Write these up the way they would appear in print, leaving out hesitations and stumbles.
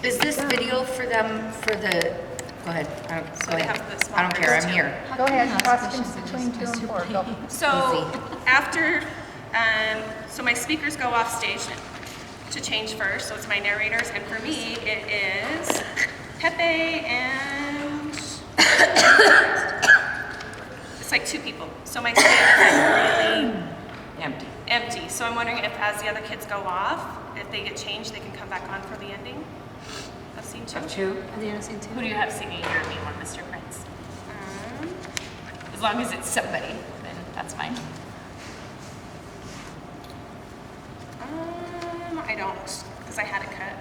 Is this video for them, for the, go ahead, So go they ahead. have the small I don't care, I'm groups too. here. Go ahead, costumes between 2 and 4, go. So Easy. after, so my speakers go off stage to change first, so it's my narrators, and for me, it is Pepe and it's like 2 people. So my stage is really Empty. empty. So I'm wondering if as the other kids go off, if they get changed, they can come back on for the ending of scene 2. Of 2? Who do you have singing your Me One, Mr. Prince? As long as it's somebody, then that's fine. I don't, because I had it cut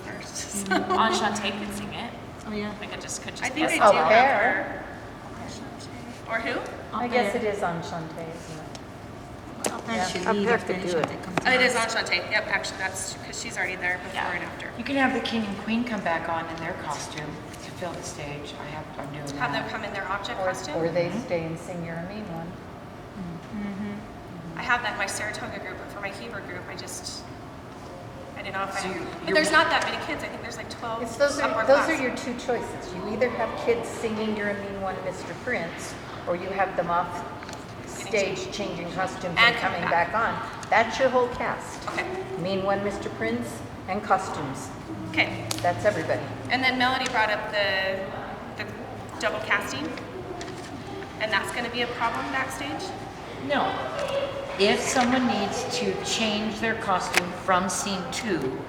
first. Enchante could sing it. Oh, yeah. Like it just could just I be think a they do song. Oh, have fair. her. Or who? I guess it is Enchante, isn't it? I'll have to do it. Oh, it is Enchante. Yep, actually, that's because she's already there before Yeah. and after. You can have the king and queen come back on in their costume to fill the stage. I'm doing Have them that. come in their object Or costume. they stay and sing You're a Mean One. I have that in my Saratoga group, but for my Heber group, I didn't know if So I. you're- But there's not that many kids. I think there's like 12. It's those upper are class. your 2 choices. You either have kids singing You're a Mean One, Mr. Prince, or you have them off stage changing costumes and And come coming back. back on. That's your whole cast. Okay. Mean One, Mr. Prince, and costumes. Okay. That's everybody. And then Melody brought up the double casting, and that's going to be a problem backstage. No. If someone needs to change their costume from scene 2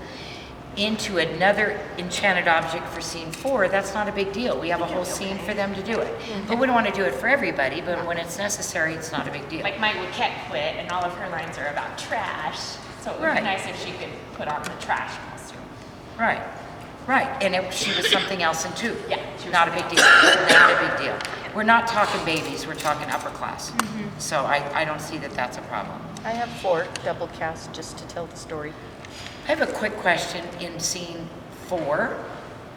into another enchanted object for scene 4, that's not a big deal. We have a whole scene for them to do it. But we don't want to do it for everybody, but when it's necessary, it's not a big deal. Like my Wicket quit, and all of her lines are about trash. So it would Right. be nice if she could put on the trash costume. Right, right. And she was something else in 2. Yeah, she was Not a big something deal. Not a big deal. We're not talking babies, we're talking upper class. So I don't see that that's a problem. I have 4 double cast just to tell the story. I have a quick question in scene 4,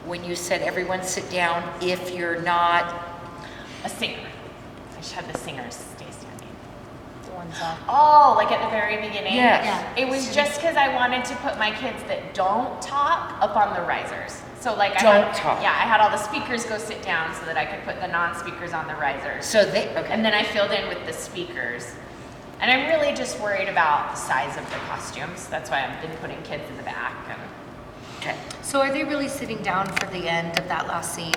when you said everyone sit down if you're not, A singer. I should have the singers stay standing. The ones off. Oh, like at the very beginning? Yes. Yeah. It was just because I wanted to put my kids that don't talk up on the risers. So like Don't talk. Yeah, I had all the speakers go sit down so that I could put the non-speakers on the risers. so they, okay. And then I filled in with the speakers. And I'm really just worried about the size of the costumes. That's why I've been putting kids in the back. And Okay. So are they really sitting down for the end of that last scene?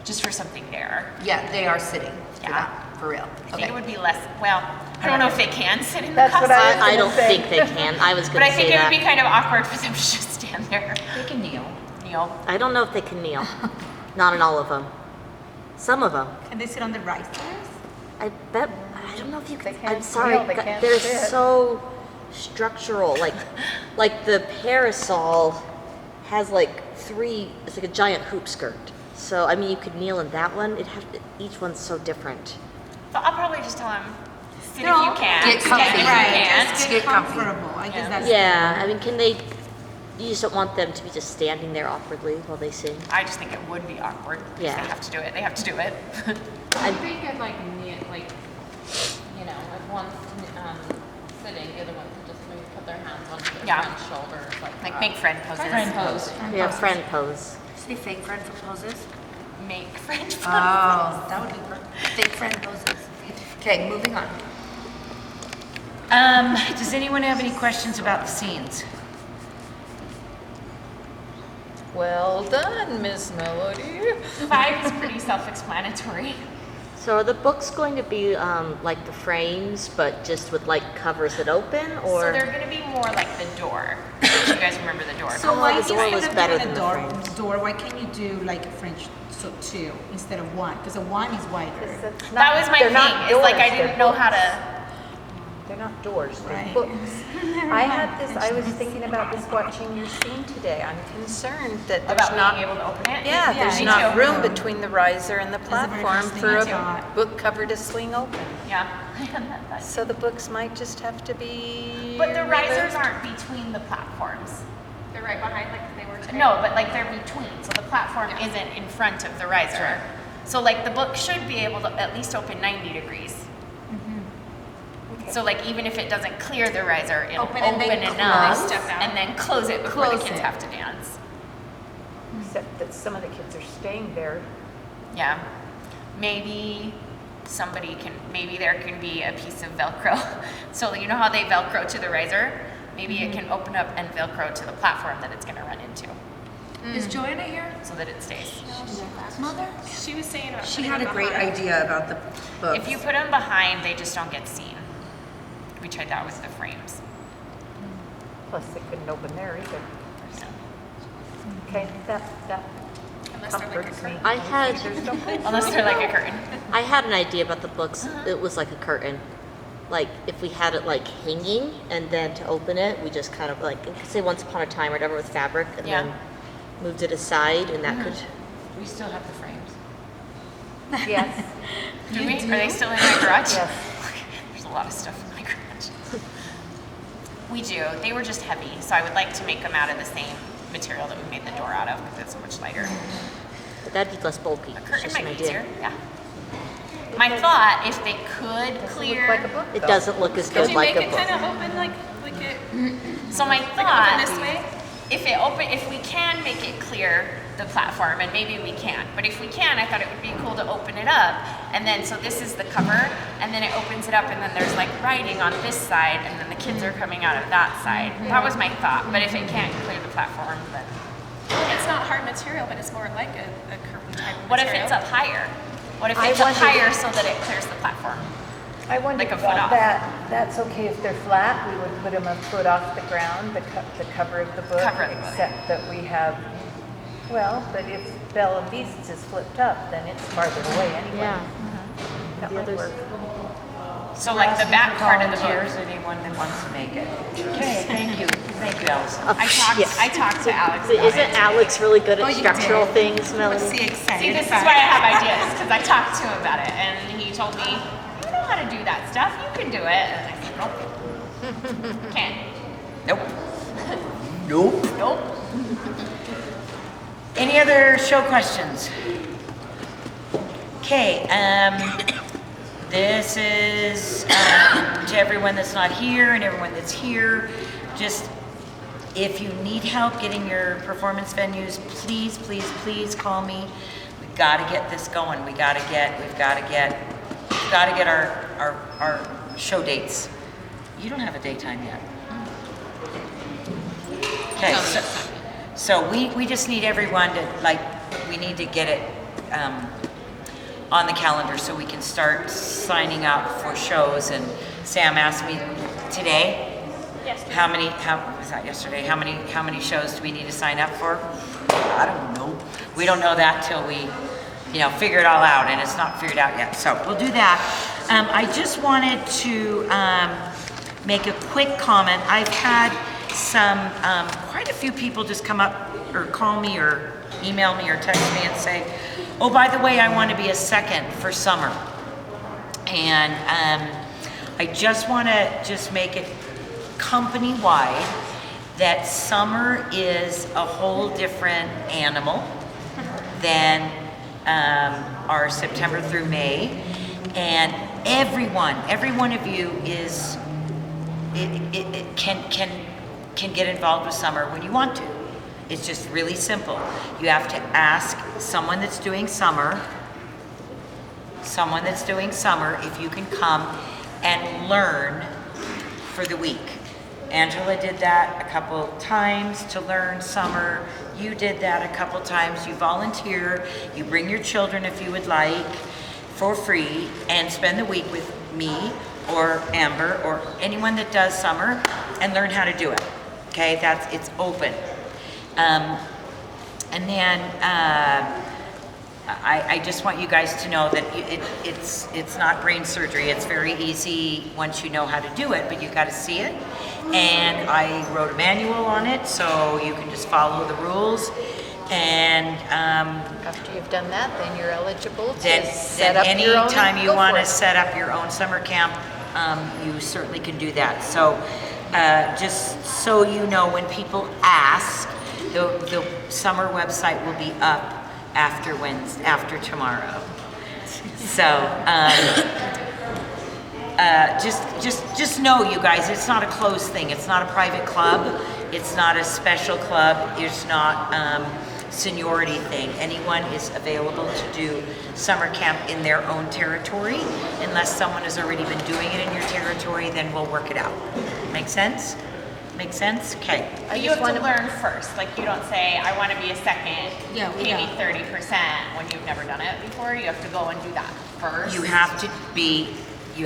just for something there. Yeah, they are sitting for Yeah. that, for real. I think Okay. it would be less, well, I don't know if they can sit in the That's what costume. I I don't gonna say. think they can. I was But going I to think say it would be that. kind of awkward for them to just stand there. They can kneel. Kneel. I don't know if they can kneel. Not in all of them. Some of them. Can they sit on the risers? I bet. I don't know if you They can. can't I'm sorry. kneel, they can't They're sit. so structural. Like the parasol has like 3. It's like a giant hoop skirt. So I mean, you could kneel in that one. Each one's so different. So I'll probably just tell them, sit No. if you can. Get stand comfy. if you Right, can't. just Get get comfy. comfortable. I guess Yeah. that's Yeah. I mean, can they? You just don't want them to be just standing there awkwardly while they sing. I just think it would be awkward. 'Cause Yeah. They have to do it. They have to do it. I think I'd like, you know, if one's sitting, the other one can just maybe put their hands on their Yeah. friend's shoulders, Like make friend poses. Friend pose. Yeah, friend pose. Say fake friend poses? Make friend poses. Oh, that would be perfect. Fake friend poses. Okay, moving on. Does anyone have any questions about the scenes? Well done, Miss Melody. 5 is pretty self-explanatory. So are the books going to be like the frames, but just with like covers that open, or? So they're going to be more like the door. If you guys remember the door. So Oh, why the instead door of was doing better a than the door, frames. why can't you do like a French 2 instead of 1? Because a 1 is wider. That was my They're thing. not It's like I doors, didn't they're know how books. to. They're not doors, they're Right. books. I was thinking about this watching your scene today. I'm concerned that there's About not. being able to open it. Yeah, there's me not too. room between the riser and the That's the very platform first thing for I a thought. book cover to swing open. Yeah. So the books might just have to be. But the risers removed. aren't between the platforms. They're right behind, like they were today. No, but like they're between. So the platform isn't in front of the riser. So like the book should be able to at least open 90 degrees. So like even if it doesn't clear the riser, it'll Open open, and then enough close. Step out. and then close it before Close the kids it. have to dance. except that some of the kids are staying there. Yeah. Maybe maybe there can be a piece of Velcro. So you know how they Velcro to the riser? Maybe it can open up and Velcro to the platform that it's gonna run into Is Joanna here? so that it stays. Mother? She was saying about She putting had a them great behind. idea about the books. If you put them behind, they just don't get seen. We tried that with the frames. Plus, they couldn't open there either. Okay, that Unless they're like a comforts me. curtain. I had There's no place. Unless they're like a curtain. I had an idea about the books. It was like a curtain. Like if we had it like hanging and then to open it, we just kind of like say Once Upon a Time or whatever with fabric and Yeah. then moved it aside and that could We still have the frames. Yes, Do we? Are they still in my garage? yes. There's a lot of stuff in my garage. We do. They were just heavy, so I would like to make them out of the same material that we made the door out of because it's so much lighter. but that'd be less bulky. A It's curtain just might an be idea. easier. Yeah. My thought, if they could Doesn't clear, look like a book, It though. doesn't look as Could good you like make a it book. kind of open like it so my open thought, this way? if we can make it clear the platform, and maybe we can't, but if we can, I thought it would be cool to open it up, and then so this is the cover, and then it opens it up, and then there's like writing on this side, and then the kids are coming out of that side. That was my thought. But if it can't clear the platform, then It's not hard material, but it's more like a curtain type of what if material. it's up higher? What if I it's up wondered- higher so that it clears the platform? I wondered Like a foot about off. that. That's okay if they're flat, we would put them a foot off the ground, the cover of the book. Cover of the book. Except that we have, well, but if Belle and Beasts is flipped up, then it's farther away anyway. Yeah. That The might others- work. So like the back part of the Volunteers, book. anyone that wants to make it. Okay, thank you, Allison. Yes. I talked to Alex So about isn't it. Alex really good at Oh, you structural did? things, Melanie? What's he excited See, this is about? why I have ideas, because I talked to him about it, and he told me, you know how to do that stuff, you can do it. And I said, nope. Can't. Nope. Nope. Nope. Any other show questions? Okay, this is to everyone that's not here and everyone that's here. Just if you need help getting your performance venues, please, please, please call me. We've got to get this going. We've got to get our show dates. You don't have a daytime yet. Okay, so we just need everyone to, we need to get it on the calendar so we can start signing up for shows. And Sam asked me today, was that yesterday? How many shows do we need to sign up for? I don't know. We don't know that till we, figure it all out, and it's not figured out yet. So we'll do that. I just wanted to make a quick comment. I've had quite a few people just come up or call me or email me or text me and say, oh, by the way, I want to be a second for summer. And I just want to make it company-wide that summer is a whole different animal than our September through May. And every one of you can get involved with summer when you want to. It's just really simple. You have to ask someone that's doing summer if you can come and learn for the week. Angela did that a couple times to learn summer. You did that a couple times. You volunteer, you bring your children if you would like for free and spend the week with me or Amber or anyone that does summer and learn how to do it. Okay, it's open. And then I just want you guys to know that it's not brain surgery. It's very easy once you know how to do it, but you got to see it. And I wrote a manual on it, so you can just follow the rules. And After you've done that, then you're eligible to then set up your own. anytime you go want for to it. set up your own summer camp, you certainly can do that. So just so you know, when people ask, the summer website will be up after tomorrow. So just know, you guys, it's not a closed thing. It's not a private club. It's not a special club. It's not seniority thing. Anyone is available to do summer camp in their own territory. Unless someone has already been doing it in your territory, then we'll work it out. Make sense? Make sense? Okay. You have to learn first. Like you don't say, I want to be a second, Yeah, we pay me don't. 30% when you've never done it before. You have to go and do that first. You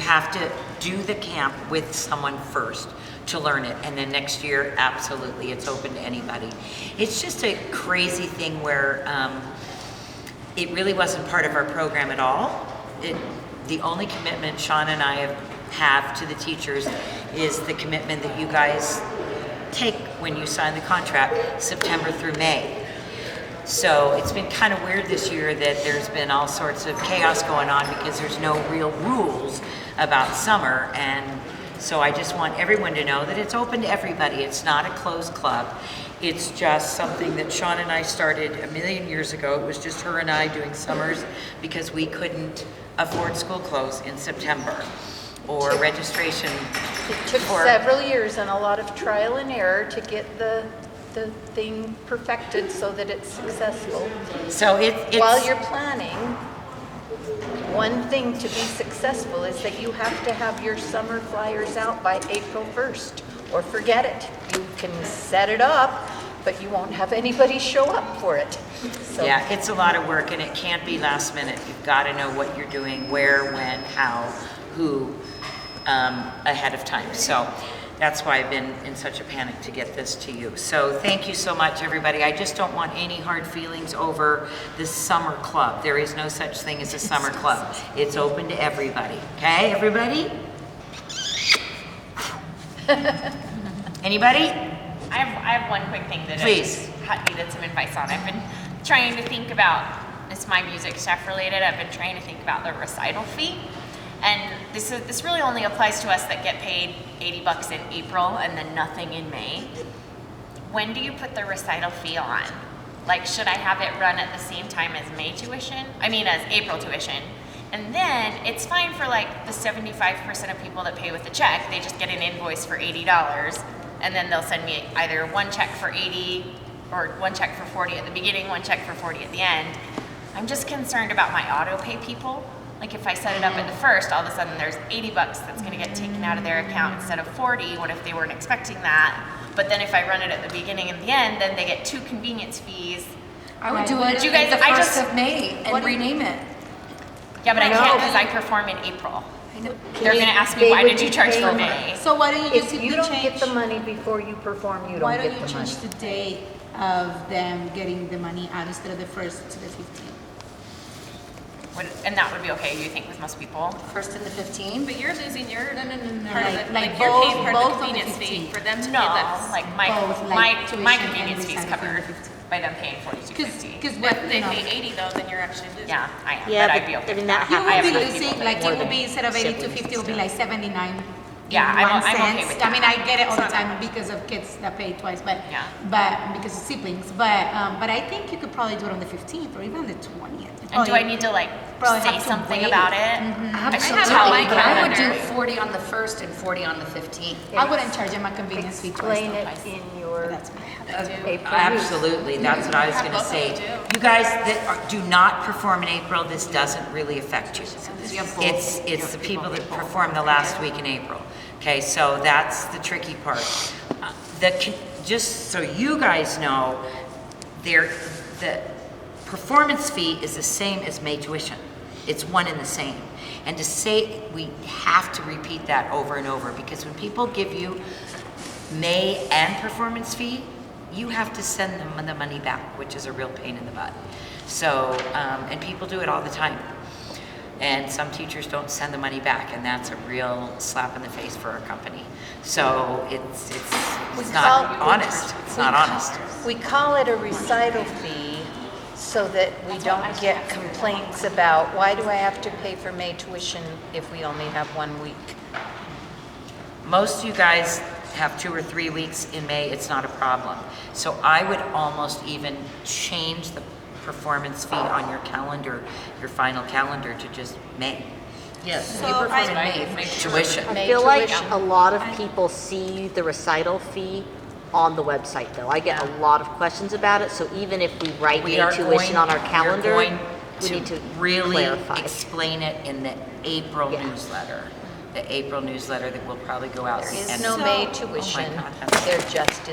have to do the camp with someone first to learn it. And then next year, absolutely, it's open to anybody. It's just a crazy thing where it really wasn't part of our program at all. The only commitment Sean and I have to the teachers is the commitment that you guys take when you sign the contract, September through May. So it's been kind of weird this year that there's been all sorts of chaos going on because there's no real rules about summer. And so I just want everyone to know that it's open to everybody. It's not a closed club. It's just something that Sean and I started a million years ago. It was just her and I doing summers because we couldn't afford school clothes in September or registration. It took for- several years and a lot of trial and error to get the thing perfected so that it's successful. So it's While you're planning, one thing to be successful is that you have to have your summer flyers out by April 1st, or forget it. You can set it up, but you won't have anybody show up for it. So Yeah, it's a lot of work and it can't be last minute. You've got to know what you're doing, where, when, how, who, ahead of time. So that's why I've been in such a panic to get this to you. So thank you so much, everybody. I just don't want any hard feelings over this summer club. There is no such thing as a summer club. It's open to everybody. Okay, everybody? Anybody? I have one quick thing that Please. I just needed some advice on. I've been trying to think about, it's my music stuff related, I've been trying to think about the recital fee. And this really only applies to us that get paid $80 in April and then nothing in May. When do you put the recital fee on? Like, should I have it run at the same time as May tuition? I mean, as April tuition. And then it's fine for like the 75% of people that pay with a check. They just get an invoice for $80 and then they'll send me either one check for 80 or one check for 40 at the beginning, one check for 40 at the end. I'm just concerned about my auto pay people. Like if I set it up at the first, all of a sudden there's $80 that's gonna get taken out of their account instead of 40. What if they weren't expecting that? But then if I run it at the beginning and the end, then they get 2 convenience fees. I would do it Do you guys- the I 1st just- of May and rename it. Yeah, but I No. can't because I perform in April. They're They- gonna ask me, they why would did you be charge for paying- May? So why don't you just if simply you don't change? get the money before you perform, you Why don't don't get you the money. change the date of them getting the money out instead of the 1st to the 15th? And that would be okay, you think, with most people? 1st and the 15th. But you're losing your part of Like- the, like like you're paying both- part both of the on the convenience fee 15th. for them to No, pay this. like Both, my like tuition my and convenience fee's recital fee on the covered 15th. by them paying $42.50. Because But if they pay 80 though, then you're actually losing. Yeah, I am, Yeah, but I'd but be okay I mean, with that You I would have be enough losing, people like that it would be work. instead of 80 to siblings 50, it would be like 79. Yeah, in I'm one okay sense. with I mean, that. I get it all the It's not time because of kids that pay twice, but Yeah. because of siblings. But I think you could probably do it on the 15th or even on the 20th. And do I need to like probably say have to something wait. about it? Absolutely, how my but I would do calendar. 40 on the 1st and 40 on the 15th. I wouldn't charge them a convenience fee twice. Explain though. it in your That's me. April. Absolutely, that's what I was gonna say. You guys that do not perform in April, this doesn't really affect you. You have both. It's the people that perform the last week in April. Okay, so that's the tricky part. Just so you guys know, the performance fee is the same as May tuition. It's one and the same. And to say, we have to repeat that over and over because when people give you May and performance fee, you have to send them the money back, which is a real pain in the butt. So, and people do it all the time. And some teachers don't send the money back, and that's a real slap in the face for our company. So it's not honest. It's not honest. We call it a recital fee so that we don't get complaints about, why do I have to pay for May tuition if we only have 1 week? Most of you guys have 2 or 3 weeks in May, it's not a problem. So I would almost even change the performance fee on your calendar, your final calendar, to just May. Yes, So you perform I- in May. Tuition. I May feel like tuition. a lot of people see the recital fee on the website though. I get a lot of questions about it, so even if we write We May are tuition on our we are calendar, going we need to really clarify. explain it in the April Yeah. newsletter. The April newsletter that will probably go out. There is and- no So- May Oh my tuition. God, that's- There just